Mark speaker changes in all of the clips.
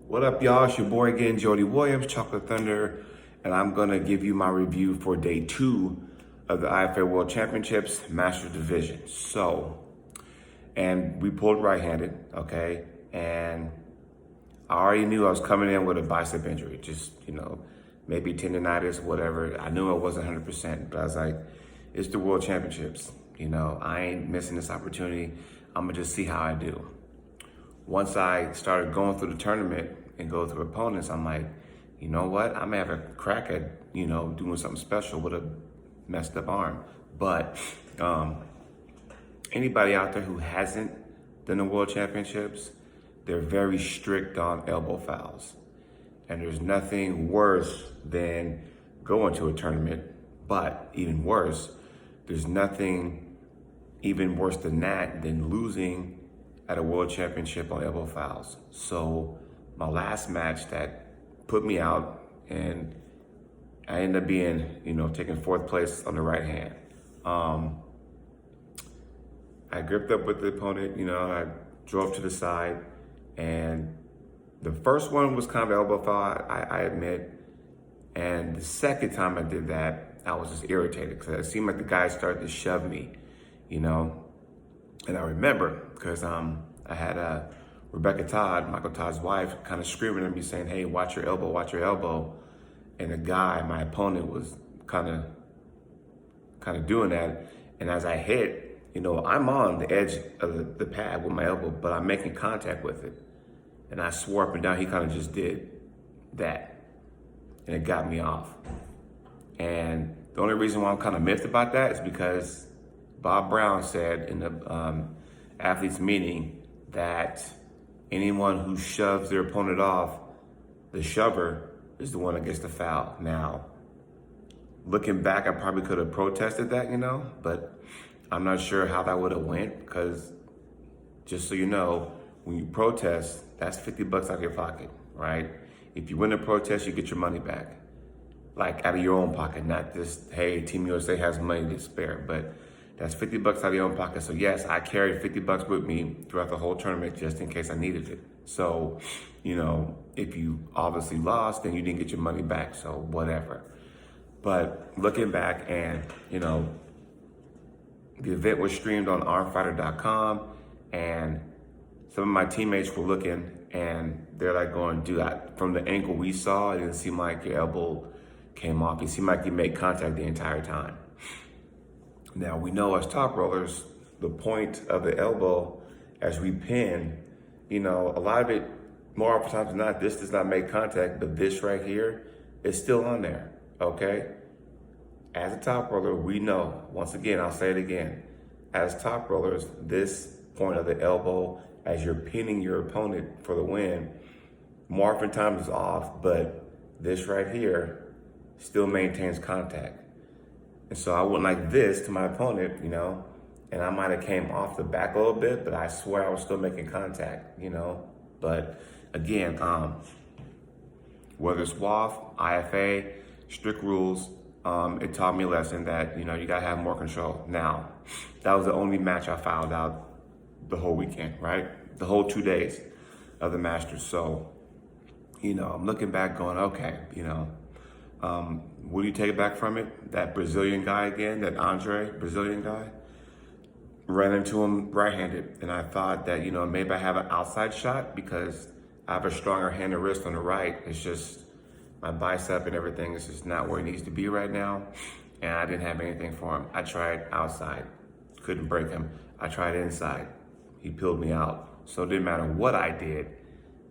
Speaker 1: What up, y'all? It's your boy again, Jody Williams, Chocolate Thunder, and I'm gonna give you my review for day 2 of the IFA World Championships Masters Division. And we pulled right-handed, okay? And I already knew I was coming in with a bicep injury, just, maybe tendonitis, whatever. I knew I wasn't 100%, but I was like, it's the World Championships. I ain't missing this opportunity. I'm gonna just see how I do. Once I started going through the tournament and go through opponents, I'm like, you know what? I may have a crack at, doing something special with a messed up arm. But anybody out there who hasn't done the World Championships, they're very strict on elbow fouls. And there's nothing worse than going to a tournament, but even worse, there's nothing even worse than that than losing at a World Championship on elbow fouls. So my last match that put me out, and I ended up being, taking 4th place on the right hand. I gripped up with the opponent, I drove to the side, and the first one was kind of an elbow foul, I admit. And the second time I did that, I was just irritated because it seemed like the guy started to shove me, And I remember because I had Rebecca Todd, Michael Todd's wife, kind of screaming at me saying, hey, watch your elbow, watch your elbow. And the guy, my opponent, was kind of doing that. And as I hit, I'm on the edge of the pad with my elbow, but I'm making contact with it. And I swore up and down, he kind of just did that. And it got me off. And the only reason why I'm kind of miffed about that is because Bob Brown said in the athletes meeting that anyone who shoves their opponent off, the shover is the one that gets the foul. Now, looking back, I probably could have protested that, but I'm not sure how that would have went because just so you know, when you protest, that's $50 out of your pocket, right? If you win a protest, you get your money back. Like out of your own pocket, not just, hey, Team USA has money to spare, but that's $50 out of your own pocket. So yes, I carried $50 with me throughout the whole tournament just in case I needed it. So, if you obviously lost, then you didn't get your money back, so whatever. But looking back and, the event was streamed on armfighter.com, and some of my teammates were looking and they're like going, dude, from the angle we saw, it didn't seem like your elbow came off. It seemed like you made contact the entire time. Now, we know as top rollers, the point of the elbow as we pin, a lot of it, more often times than not, this does not make contact, but this right here is still on there, okay? As a top roller, we know, once again, I'll say it again, as top rollers, this point of the elbow, as you're pinning your opponent for the win, more often times is off, but this right here still maintains contact. And so I went like this to my opponent, and I might have came off the back a little bit, but I swear I was still making contact, But again, whether it's WAF, IFA, strict rules, it taught me a lesson that, you gotta have more control. Now, that was the only match I fouled out the whole weekend, right? The whole 2 days of the Masters. So, I'm looking back going, okay, what do you take back from it? That Brazilian guy again, that Brazilian guy, ran into him right-handed. And I thought that, maybe I have an outside shot because I have a stronger hand and wrist on the right. It's just my bicep and everything is just not where it needs to be right now. And I didn't have anything for him. I tried outside, couldn't break him. I tried inside, he peeled me out. So it didn't matter what I did,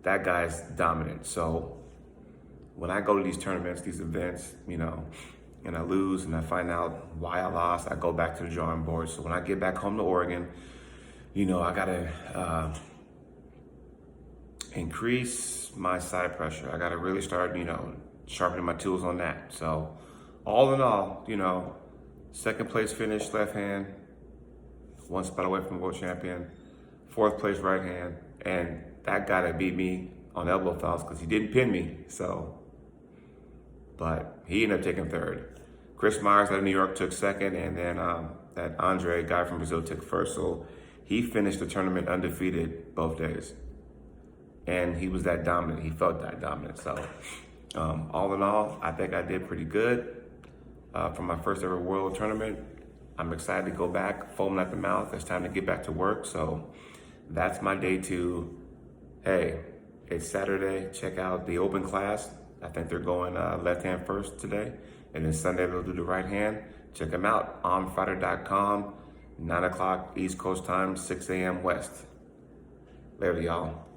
Speaker 1: that guy's dominant. So when I go to these tournaments, these events, and I lose and I find out why I lost, I go back to the drawing board. So when I get back home to Oregon, I gotta increase my side pressure. I gotta really start, sharpening my tools on that. So all in all, 2nd place finish, left hand, 1 spot away from world champion, 4th place right hand, and that guy that beat me on elbow fouls because he didn't pin me. But he ended up taking 3rd. Chris Myers out of New York took 2nd, and then that Andre guy from Brazil took 1st. So he finished the tournament undefeated both days. and he was that dominant. He felt that dominant. So all in all, I think I did pretty good for my first ever World Tournament. I'm excited to go back, foaming at the mouth. It's time to get back to work. So that's my day 2. Hey, it's Saturday. Check out the open class. I think they're going left hand first today. And then Sunday they'll do the right hand. Check them out, onfighter.com, 9 o'clock East Coast time, 6 a.m. West. Later, y'all.